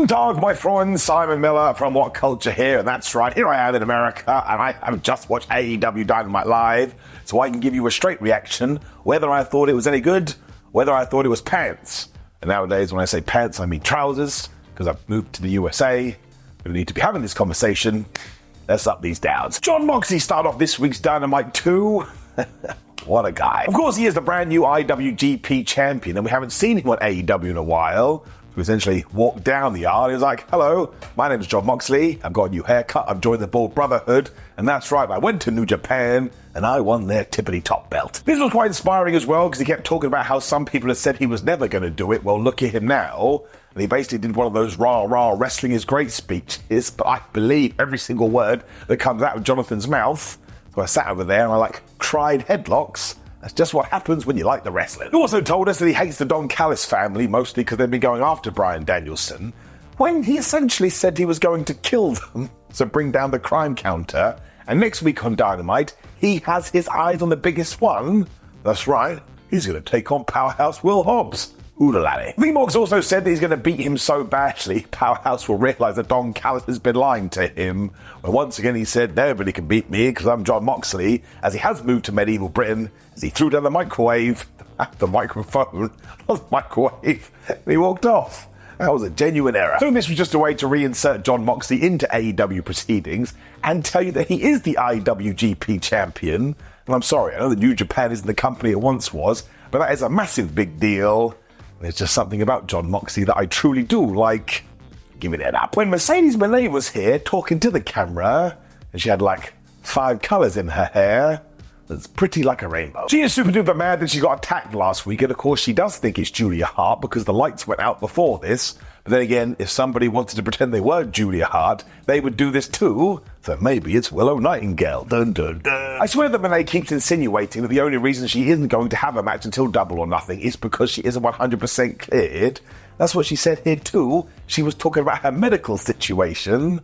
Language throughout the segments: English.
Guten Tag, my friend, Simon Miller from What Culture here, and that's right, here I am in America, and I have just watched AEW Dynamite live, so I can give you a straight reaction, whether I thought it was any good, whether I thought it was pants. And nowadays, when I say pants, I mean trousers, because I've moved to the USA. We need to be having this conversation. Let's up these downs. Jon Moxley started off this week's Dynamite 2. What a guy. Of course, he is the brand new IWGP champion, and we haven't seen him on AEW in a while. Who essentially walked down the aisle. He was like, hello, my name is Jon Moxley. I've got a new haircut. I've joined the Bold Brotherhood. And that's right, I went to New Japan and I won their tippity-top belt. This was quite inspiring as well because he kept talking about how some people had said he was never going to do it. Well, look at him now. And he basically did one of those rah-rah wrestling is great speeches. But I believe every single word that comes out of Jonathan's mouth. So I sat over there and I cried headlocks. That's just what happens when you like the wrestling. He also told us that he hates the Don Callis family, mostly because they've been going after Bryan Danielson, when he essentially said he was going to kill them, so bring down the crime counter. And next week on Dynamite, he has his eyes on the biggest one. That's right, he's going to take on Powerhouse Will Hobbs. Ooh-la-la. V-Mox also said that he's going to beat him so badly, Powerhouse will realise that Don Callis has been lying to him. Well, once again he said, nobody can beat me because I'm Jon Moxley, as he has moved to medieval Britain, as he threw down the microwave, the microphone, not the microwave, and he walked off. That was a genuine error. So this was just a way to reinsert Jon Moxley into AEW proceedings and tell you that he is the IWGP champion. And I'm sorry, I know that New Japan isn't the company it once was, but that is a massive big deal. There's just something about Jon Moxley that I truly do like. Give it up. When Mercedes Moné was here talking to the camera, and she had 5 colours in her hair, it's pretty like a rainbow. She is super duper mad that she got attacked last week, and of course she does think it's Julia Hart because the lights went out before this. But then again, if somebody wanted to pretend they were Julia Hart, they would do this too. So maybe it's Willow Nightingale. Dun dun dun. I swear that Moné keeps insinuating that the only reason she isn't going to have a match until Double or Nothing is because she isn't 100% cleared. That's what she said here too. She was talking about her medical situation.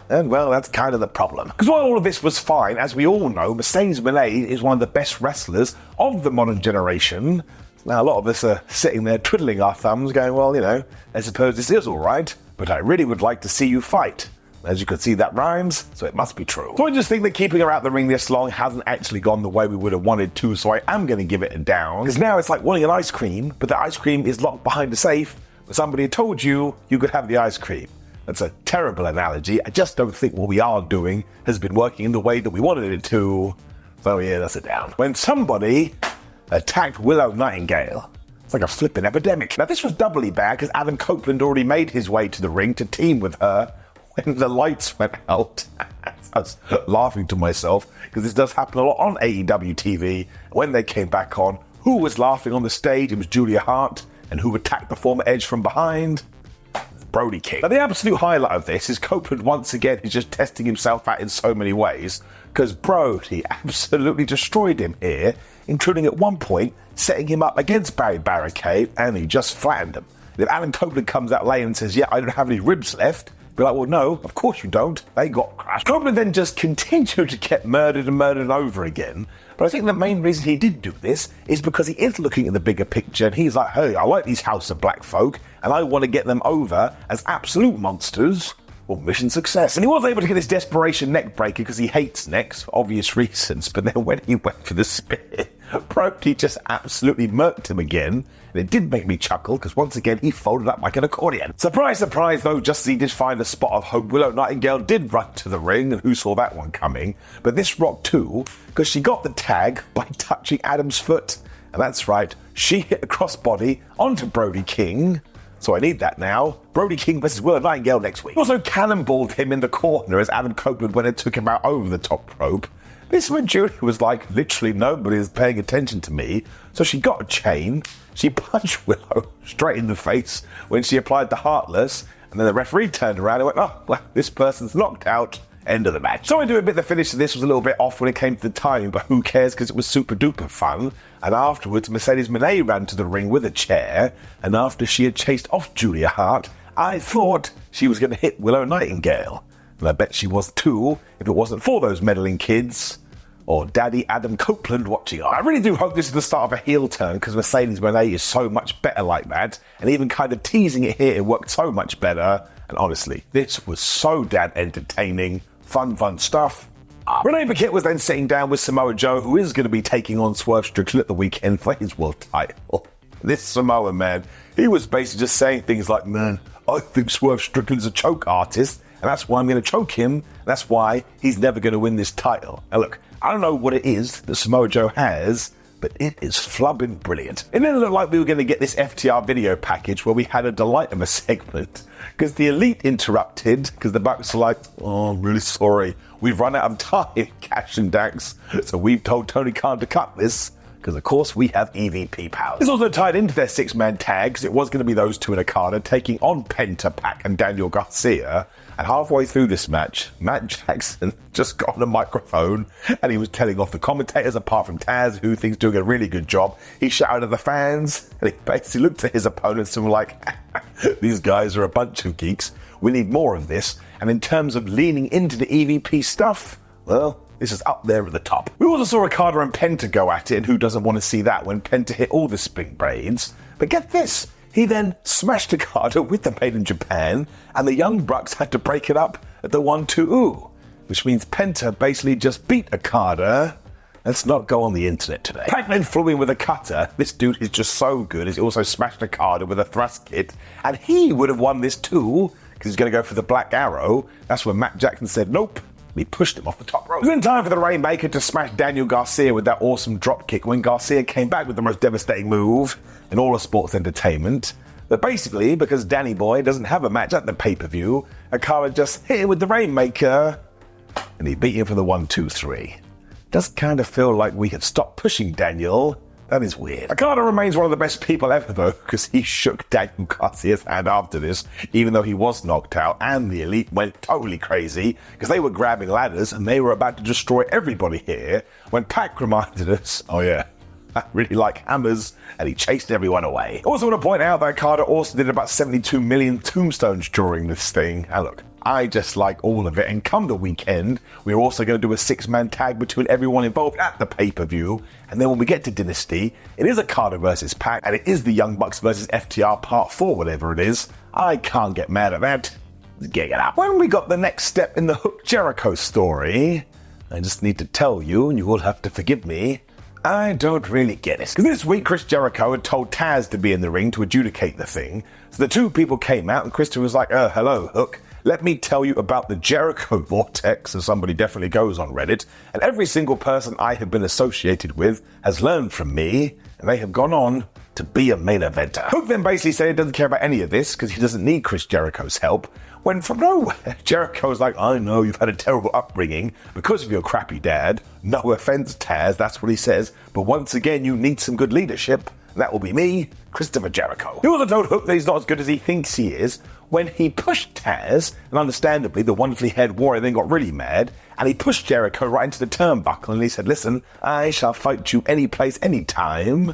And well, that's kind of the problem. Because while all of this was fine, as we all know, Mercedes Moné is one of the best wrestlers of the modern generation. Now, a lot of us are sitting there twiddling our thumbs going, well, I suppose this is alright, but I really would like to see you fight. As you can see, that rhymes, so it must be true. So I just think that keeping her out the ring this long hasn't actually gone the way we would have wanted to, so I am going to give it a down. Because now it's like wanting an ice cream, but the ice cream is locked behind a safe, but somebody had told you you could have the ice cream. That's a terrible analogy. I just don't think what we are doing has been working in the way that we wanted it to. So yeah, that's a down. When somebody attacked Willow Nightingale, it's like a flippin' epidemic. Now this was doubly bad because Adam Copeland already made his way to the ring to team with her when the lights went out. I was laughing to myself because this does happen a lot on AEW TV. When they came back on, who was laughing on the stage? It was Julia Hart. And who attacked the former Edge from behind? Brody King. Now the absolute highlight of this is Copeland once again is just testing himself out in so many ways, because Brody absolutely destroyed him here, including at one point setting him up against Barry Barricade, and he just flattened him. And if Alan Copeland comes out later and says, yeah, I don't have any ribs left, be like, well, no, of course you don't. They got crushed. Copeland then just continued to get murdered and murdered over again. But I think the main reason he did do this is because he is looking at the bigger picture, and he's like, hey, I like these House of Black folk, and I want to get them over as absolute monsters. Well, mission success. And he was able to get this desperation neck breaker because he hates necks for obvious reasons. But then when he went for the spear, Brody just absolutely murked him again. And it did make me chuckle because once again he folded up like an accordion. Surprise, surprise though, just as he did find a spot of hope, Willow Nightingale did run to the ring, and who saw that one coming? But this rocked too, because she got the tag by touching Adam's foot. And that's right, she hit a crossbody onto Brody King. So I need that now. Brody King versus Willow Nightingale next week. Also cannonballed him in the corner as Adam Copeland went and took him out over the top rope. This when Julia was like, literally nobody is paying attention to me. So she got a chain. She punched Willow straight in the face when she applied the Heartless. And then the referee turned around and went, oh, well, this person's knocked out. End of the match. So I do admit the finish of this was a little bit off when it came to the timing, but who cares because it was super duper fun. And afterwards, Mercedes Moné ran to the ring with a chair, and after she had chased off Julia Hart, I thought she was going to hit Willow Nightingale. And I bet she was too, if it wasn't for those meddling kids. or Daddy Adam Copeland watching on. I really do hope this is the start of a heel turn, because Mercedes Moné is so much better like that, and even kind of teasing it here, it worked so much better. And honestly, this was so damn entertaining. Fun stuff. Renee Paquette was then sitting down with Samoa Joe, who is going to be taking on Swerve Strickland at the weekend for his world title. This Samoa man, he was basically just saying things like, man, I think Swerve Strickland's a choke artist, and that's why I'm going to choke him. That's why he's never going to win this title. Now look, I don't know what it is that Samoa Joe has, but it is flubbing brilliant. It didn't look like we were going to get this FTR video package where we had a delight of a segment, because the Elite interrupted, because the Bucks were like, oh, I'm really sorry. We've run out of time, Cash and Dax, so we've told Tony Khan to cut this, because of course we have EVP powers. This also tied into their six-man tag, because it was going to be those two in a card taking on Penta, Pac, and Daniel Garcia. And halfway through this match, Matt Jackson just got on a microphone and he was telling off the commentators, apart from Taz, who thinks doing a really good job. He shouted at the fans and he basically looked at his opponents and was like, these guys are a bunch of geeks. We need more of this. And in terms of leaning into the EVP stuff, well, this is up there at the top. We also saw Okada and Penta go at it, and who doesn't want to see that when Penta hit all the spring braids? But get this, he then smashed Okada with the Made in Japan, and the Young Bucks had to break it up at the 1-2, which means Penta basically just beat Okada. Let's not go on the internet today. Pac then flew in with a cutter. This dude is just so good, as he also smashed Okada with a thrust kick, and he would have won this too, because he's going to go for the Black Arrow. That's when Matt Jackson said nope. He pushed him off the top rope. It was in time for the Rainmaker to smash Daniel Garcia with that awesome drop kick when Garcia came back with the most devastating move in all of sports entertainment. But basically, because Danny Boy doesn't have a match at the pay-per-view, Okada just hit him with the Rainmaker, and he beat him for the 1-2-3. Does kind of feel like we have stopped pushing Daniel. That is weird. Okada remains one of the best people ever, though, because he shook Daniel Garcia's hand after this, even though he was knocked out, and the Elite went totally crazy, because they were grabbing ladders, and they were about to destroy everybody here, when Pac reminded us, oh yeah, I really like hammers, and he chased everyone away. I also want to point out that Okada also did about 72 million tombstones during this thing, and look, I just like all of it, and come the weekend, we're also going to do a six-man tag between everyone involved at the pay-per-view, and then when we get to Dynasty, it is Okada versus Pac, and it is the Young Bucks versus FTR Part 4, whatever it is. I can't get mad at that. Let's get it up. When we got the next step in the Hook Jericho story, I just need to tell you, and you will have to forgive me, I don't really get it. Because this week, Chris Jericho had told Taz to be in the ring to adjudicate the thing, so the two people came out, and Christian was like, hello, Hook. Let me tell you about the Jericho Vortex, as somebody definitely goes on Reddit, and every single person I have been associated with has learned from me, and they have gone on to be a main eventer. Hook then basically said he doesn't care about any of this, because he doesn't need Chris Jericho's help, when from nowhere, Jericho's like, I know you've had a terrible upbringing because of your crappy dad. No offense, Taz, that's what he says, but once again, you need some good leadership. That will be me, Christopher Jericho. He also told Hook that he's not as good as he thinks he is when he pushed Taz, and understandably, the wonderfully haired warrior then got really mad, and he pushed Jericho right into the turnbuckle, and he said, listen, I shall fight you any place, any time.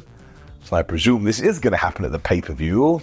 So I presume this is going to happen at the pay-per-view.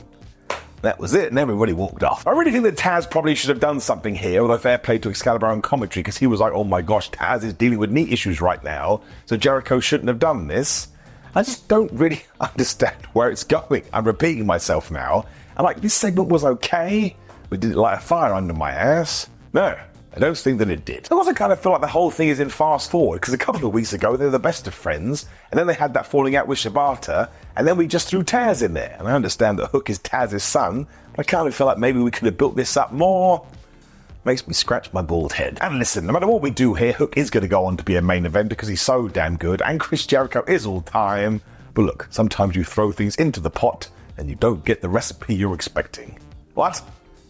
That was it, and everybody walked off. I really think that Taz probably should have done something here, although fair play to Excalibur on commentary, because he was like, oh my gosh, Taz is dealing with knee issues right now, so Jericho shouldn't have done this. I just don't really understand where it's going. I'm repeating myself now. I'm like, this segment was okay, but did it light a fire under my ass? No, I don't think that it did. I also kind of feel like the whole thing is in fast forward, because a couple of weeks ago they were the best of friends, and then they had that falling out with Shibata, and then we just threw Taz in there. And I understand that Hook is Taz's son, but I kind of feel like maybe we could have built this up more. Makes me scratch my bald head. And listen, no matter what we do here, Hook is going to go on to be a main eventer because he's so damn good, and Chris Jericho is all time. But look, sometimes you throw things into the pot and you don't get the recipe you're expecting. What?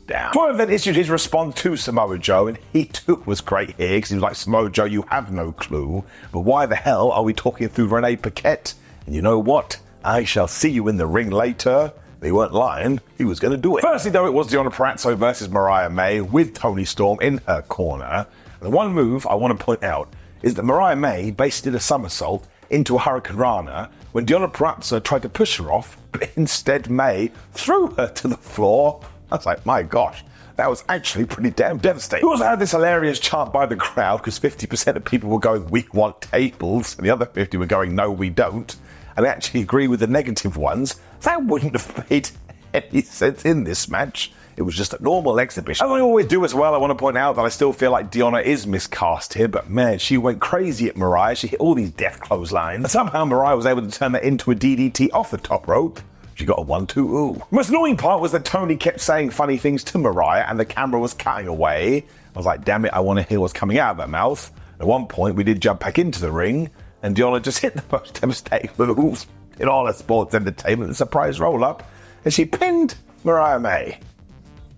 Damn. Swerve then issued his response to Samoa Joe, and he too was great here because he was like, Samoa Joe, you have no clue, but why the hell are we talking through Renee Paquette? And you know what? I shall see you in the ring later. They weren't lying. He was going to do it. Firstly, though, it was Deonna Purrazzo versus Mariah May with Toni Storm in her corner. And the one move I want to point out is that Mariah May basically did a somersault into a Hurricane Rana when Deonna Purrazzo tried to push her off, but instead May threw her to the floor. I was like, my gosh, That was actually pretty damn devastating. We also had this hilarious chant by the crowd because 50% of people were going, we want tables, and the other 50 were going, no, we don't. And they actually agree with the negative ones. That wouldn't have made any sense in this match. It was just a normal exhibition. As I always do as well, I want to point out that I still feel like Deonna is miscast here, but man, she went crazy at Mariah. She hit all these death clotheslines. And somehow Mariah was able to turn that into a DDT off the top rope. She got a 1-2 ooh. The most annoying part was that Tony kept saying funny things to Mariah and the camera was cutting away. I was like, damn it, I want to hear what's coming out of that mouth. At one point, we did jump back into the ring and Deonna just hit the most devastating moves in all of sports entertainment, the surprise roll-up, and she pinned Mariah May.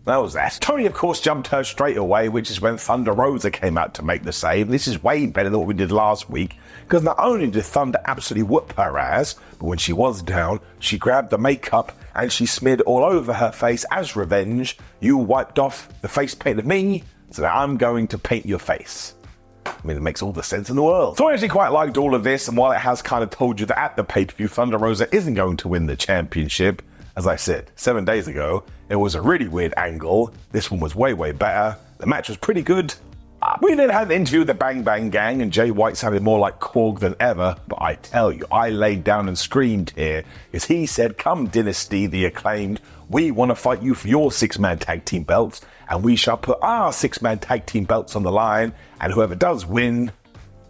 That was that. Tony, of course, jumped her straight away, which is when Thunder Rosa came out to make the save. This is way better than what we did last week, because not only did Thunder absolutely whoop her ass, but when she was down, she grabbed the makeup and she smeared it all over her face as revenge. You wiped off the face paint of me, so now I'm going to paint your face. I mean, it makes all the sense in the world. So I actually quite liked all of this, and while it has kind of told you that at the pay-per-view, Thunder Rosa isn't going to win the championship, as I said 7 days ago, it was a really weird angle. This one was way, way better. The match was pretty good. We then had the interview with the Bang Bang Gang, and Jay White sounded more like Korg than ever, but I tell you, I laid down and screamed here, as he said, come Dynasty, the Acclaimed, we want to fight you for your 6-man tag team belts, and we shall put our 6-man tag team belts on the line, and whoever does win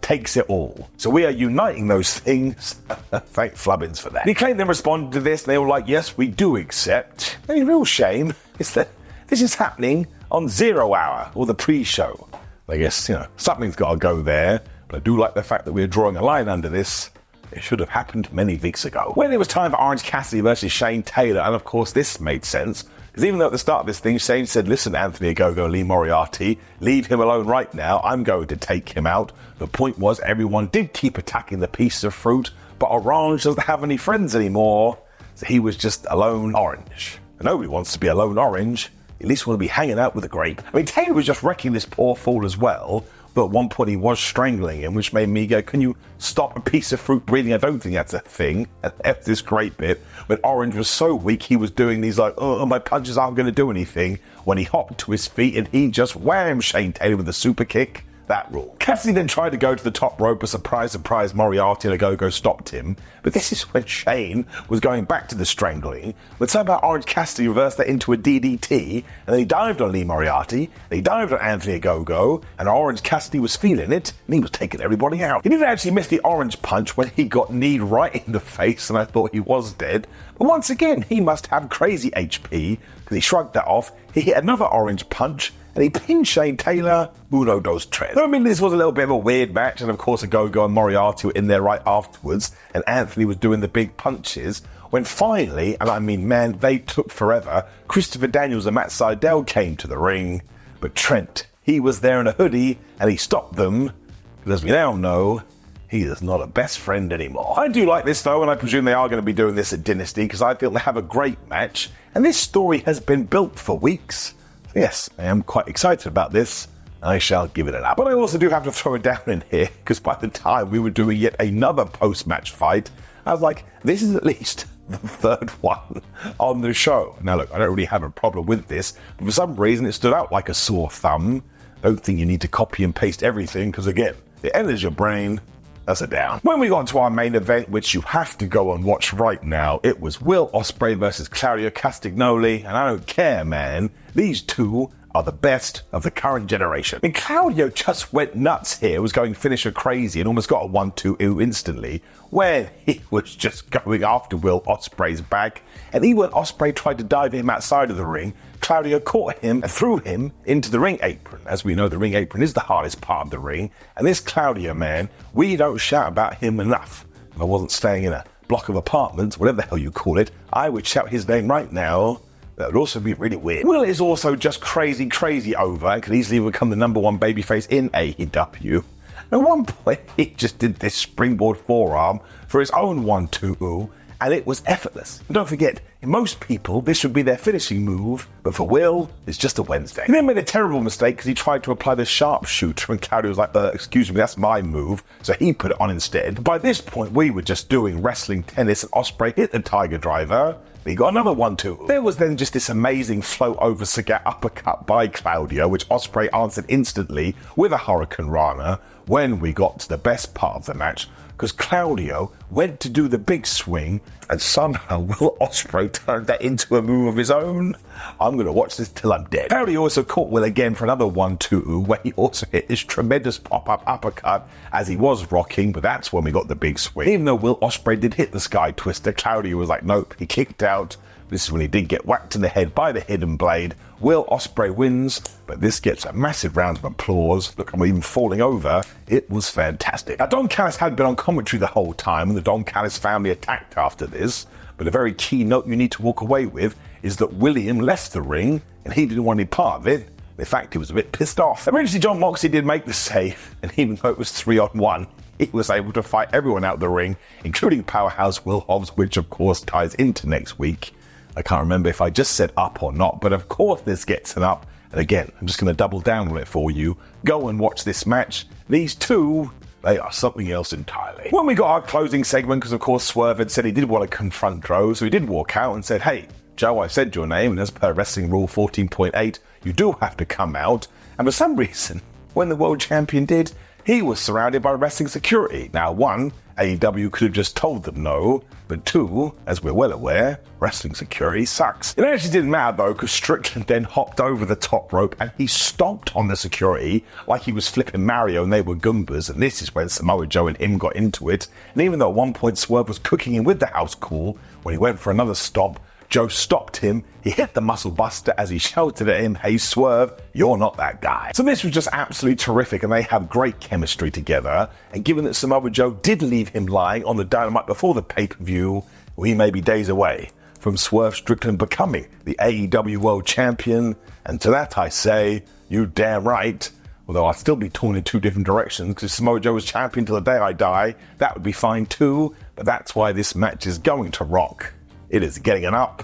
takes it all. So we are uniting those things. Thank Flubbins for that. The Acclaimed then responded to this, and they were like, yes, we do accept. The real shame is that this is happening on 0 Hour, or the pre-show. I guess, something's got to go there, but I do like the fact that we're drawing a line under this. It should have happened many weeks ago. When it was time for Orange Cassidy versus Shane Taylor, and of course this made sense, because even though at the start of this thing, Shane said, listen, Anthony Ogogo, Lee Moriarty, leave him alone right now, I'm going to take him out. The point was everyone did keep attacking the piece of fruit, but Orange doesn't have any friends anymore, so he was just a lone orange. And nobody wants to be a lone orange, at least want to be hanging out with a grape. I mean, Taylor was just wrecking this poor fool as well, but at one point he was strangling him, which made me go, can you stop a piece of fruit breathing? I don't think that's a thing. That's this great bit. But Orange was so weak, he was doing these like, oh, my punches aren't going to do anything, when he hopped to his feet and he just whammed Shane Taylor with a super kick. That rule. Cassidy then tried to go to the top rope, but surprise, Moriarty and Ogogo stopped him. But this is when Shane was going back to the strangling, but somehow Orange Cassidy reversed that into a DDT, and then he dived on Lee Moriarty, then he dived on Anthony Ogogo, and Orange Cassidy was feeling it, and he was taking everybody out. He didn't actually miss the orange punch when he got kneed right in the face, and I thought he was dead. But once again, he must have crazy HP, because he shrugged that off, he hit another orange punch, and he pinned Shane Taylor, uno, dos, tres. I mean, this was a little bit of a weird match, and of course, Ogogo and Moriarty were in there right afterwards, and Anthony was doing the big punches, when finally, and I mean, man, they took forever, Christopher Daniels and Matt Sydal came to the ring, but Trent, he was there in a hoodie, and he stopped them, because as we now know, he is not a best friend anymore. I do like this though, and I presume they are going to be doing this at Dynasty, because I feel they have a great match, and this story has been built for weeks. Yes, I am quite excited about this. I shall give it an up. But I also do have to throw it down in here, because by the time we were doing yet another post-match fight, I was like, this is at least the third one on the show. Now look, I don't really have a problem with this, but for some reason it stood out like a sore thumb. Don't think you need to copy and paste everything, because again, it enters your brain. That's a down. When we got into our main event, which you have to go and watch right now, it was Will Ospreay versus Claudio Castagnoli, and I don't care, man. These two are the best of the current generation. I mean, Claudio just went nuts here, was going finisher crazy, and almost got a 1-2 instantly, when he was just going after Will Ospreay's back, and even when Ospreay tried to dive him outside of the ring, Claudio caught him and threw him into the ring apron. As we know, the ring apron is the hardest part of the ring, and this Claudio man, we don't shout about him enough. If I wasn't staying in a block of apartments, whatever the hell you call it, I would shout his name right now. That would also be really weird. Will is also just crazy over and could easily become the #1 babyface in AEW. At one point, he just did this springboard forearm for his own 1-2, and it was effortless. And don't forget, in most people, this would be their finishing move, but for Will, it's just a Wednesday. He then made a terrible mistake because he tried to apply the sharpshooter, and Claudio was like, excuse me, that's my move, so he put it on instead. But by this point, we were just doing wrestling, tennis, and Ospreay hit the Tiger Driver, He got another 1-2. There was then just this amazing float over Sagat uppercut by Claudio, which Ospreay answered instantly with a Hurricane Rana when we got to the best part of the match, because Claudio went to do the big swing and somehow Will Ospreay turned that into a move of his own. I'm going to watch this till I'm dead. Claudio also caught Will again for another 1-2, where he also hit this tremendous pop-up uppercut as he was rocking, but that's when we got the big swing. Even though Will Ospreay did hit the Sky Twister, Claudio was like, nope, he kicked out. This is when he did get whacked in the head by the Hidden Blade. Will Ospreay wins, but this gets a massive round of applause. Look, I'm even falling over. It was fantastic. Now, Don Callis had been on commentary the whole time, and the Don Callis family attacked after this, but a very key note you need to walk away with is that William left the ring, and he didn't want any part of it. In fact, he was a bit pissed off. Eventually, John Moxley did make the save, and even though it was 3-on-1, he was able to fight everyone out the ring, including Powerhouse Will Hobbs, which of course ties into next week. I can't remember if I just said up or not, but of course this gets an up. And again, I'm just going to double down on it for you. Go and watch this match. These two, they are something else entirely. When we got our closing segment, because of course Swerve had said he did want to confront Dro, so he did walk out and said, hey, Joe, I said your name, and as per Wrestling Rule 14.8, you do have to come out. And for some reason, when the world champion did, he was surrounded by wrestling security. Now, one, AEW could have just told them no, but two, as we're well aware, wrestling security sucks. It actually didn't matter though, because Strickland then hopped over the top rope and he stomped on the security like he was flipping Mario and they were Goombas, and this is when Samoa Joe and him got into it. And even though at one point Swerve was cooking him with the house call, when he went for another stomp, Joe stopped him, he hit the muscle buster as he shouted at him, hey Swerve, you're not that guy. So this was just absolutely terrific, and they have great chemistry together, and given that Samoa Joe did leave him lying on the Dynamite before the pay-per-view, we may be days away from Swerve Strickland becoming the AEW World Champion, and to that I say, you damn right. Although I'll still be torn in two different directions, because if Samoa Joe was champion till the day I die, that would be fine too, but that's why this match is going to rock. It is getting an up.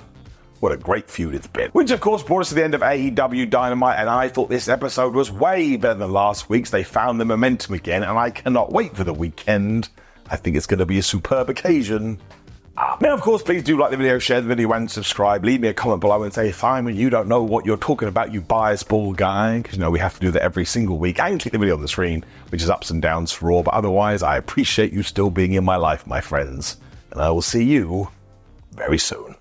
What a great feud it's been. Which of course brought us to the end of AEW Dynamite, and I thought this episode was way better than last week's. They found the momentum again, and I cannot wait for the weekend. I think it's going to be a superb occasion. Now, of course, please do like the video, share the video, and subscribe. Leave me a comment below and say, Simon, you don't know what you're talking about, you bias ball guy. Because, you know, we have to do that every single week. And click the video on the screen, which is ups and downs for all. But otherwise, I appreciate you still being in my life, my friends. And I will see you very soon.